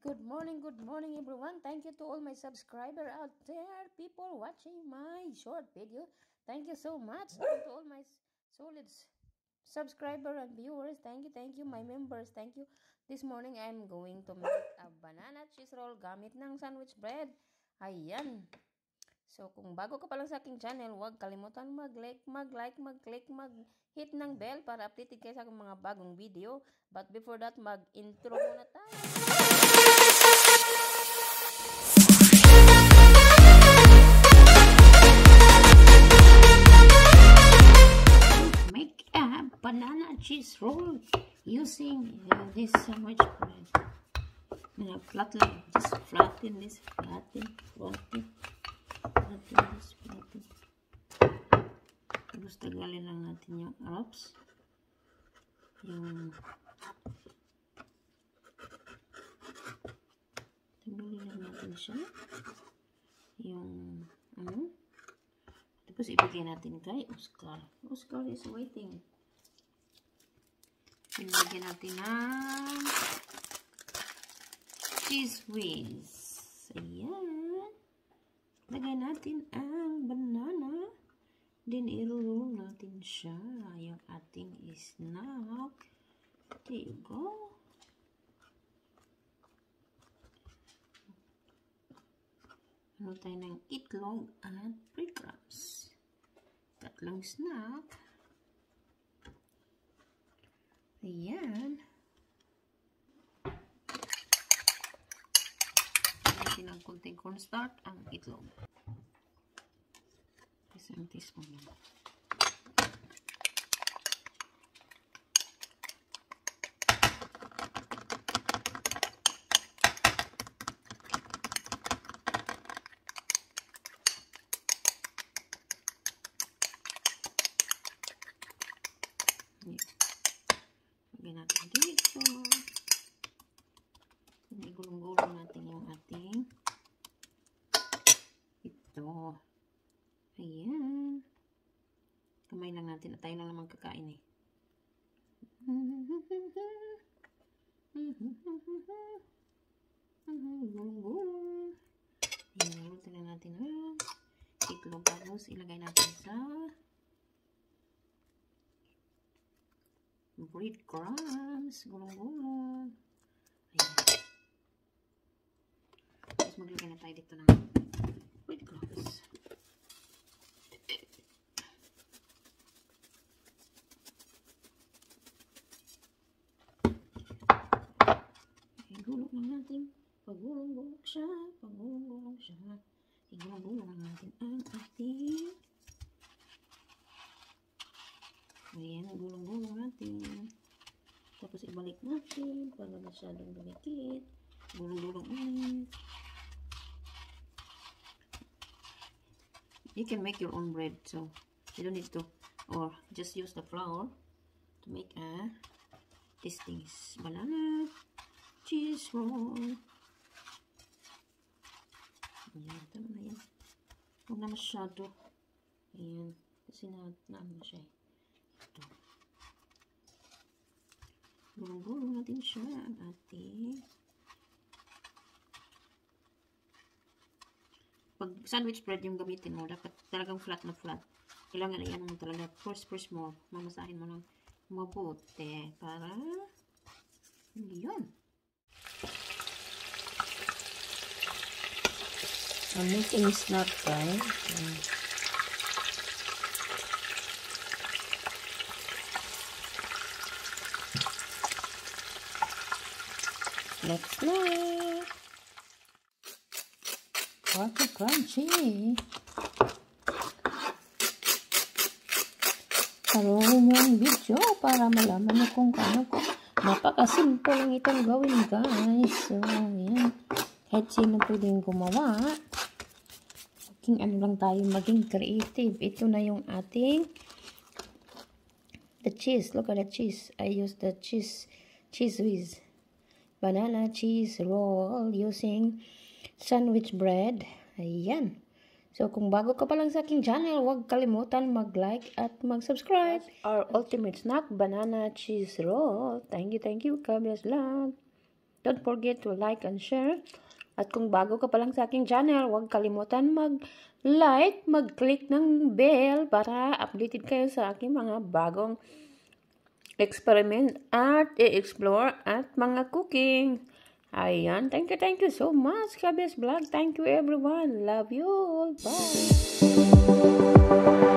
Good morning everyone. Thank you to all my subscriber out there, people watching my short video. Thank you so much. And to all my solid subscriber and viewers, thank you, my members, thank you. This morning, I'm going to make a banana cheese roll gamit ng sandwich bread. Ayan. So, kung bago ka pa lang sa aking channel, huwag kalimutan mag-like, mag-click, mag-hit ng bell para updated kayo sa aking mga bagong video. But before that, mag-intro muna tayo. Make a banana cheese roll using this sandwich bread. Flatten this, flatten. Tapos tagalin lang natin yung wraps. Tagalin lang natin siya. Tapos ibigay natin kay Oscar. Oscar is waiting. Ibigay natin ng cheese whiz. Ayan. Lagay natin ang banana. Then, i-roll natin siya. Yung ating snack. There you go. Ano tayo ng itlog at breadcrumbs. Tatlong snack. Ayan. Natin ang konting cornstarch ang itlog. Isang teaspoon lang. Lagyan natin dito. Igulong-gulong natin yung ating ito. Ayan. Kamay lang natin at tayo lang naman kakain eh. Gulong-gulong. Ayan, lutin na natin ang itlog. Tapos ilagay natin sa breadcrumbs. Gulong-gulong. Ayan. Tapos maglagay na tayo dito ng breadcrumbs. Igulong lang natin. Pagulong-gulong siya. Pagulong-gulong siya. Igulong-gulong lang natin ang ating. Ayan, gulong-gulong natin. Tapos ibalik natin para masyadong dumikit. Gulong-gulong ulit. You can make your own bread, so you don't need to, or just use the flour to make these things. Banana cheese roll. Ayan, tama na yan. Huwag na masyado. Ayan, kasi na siya. Ito. Gulong-gulong natin siya ang ating. Pag sandwich bread yung gamitin mo, dapat talagang flat na flat. Kailangan yan mo talaga. First mo, mamasahin mo ng mabuti para yun. I'm making snack time. Let's play. Water crunchy. Paruhin nyo ang video para malaman nyo kung paano ko. Napakasimple lang itong gawin, guys. So, yan. Kahit sino pwedeng gumawa. Ano lang tayo maging creative. Ito na yung ating the cheese. Look at the cheese. I use the cheese whiz. Banana cheese roll using sandwich bread. Ayan. So, kung bago ka pa lang sa aking channel, huwag kalimutan mag-like at mag-subscribe. Our ultimate snack, banana cheese roll. Thank you. God bless lang. Don't forget to like and share. At kung bago ka pa lang sa aking channel, huwag kalimutan mag-like, mag-click ng bell para updated kayo sa aking mga bagong experiment at i-explore at mga cooking. Ayan, thank you so much, Kabes Vlog. Thank you everyone. Love you all. Bye.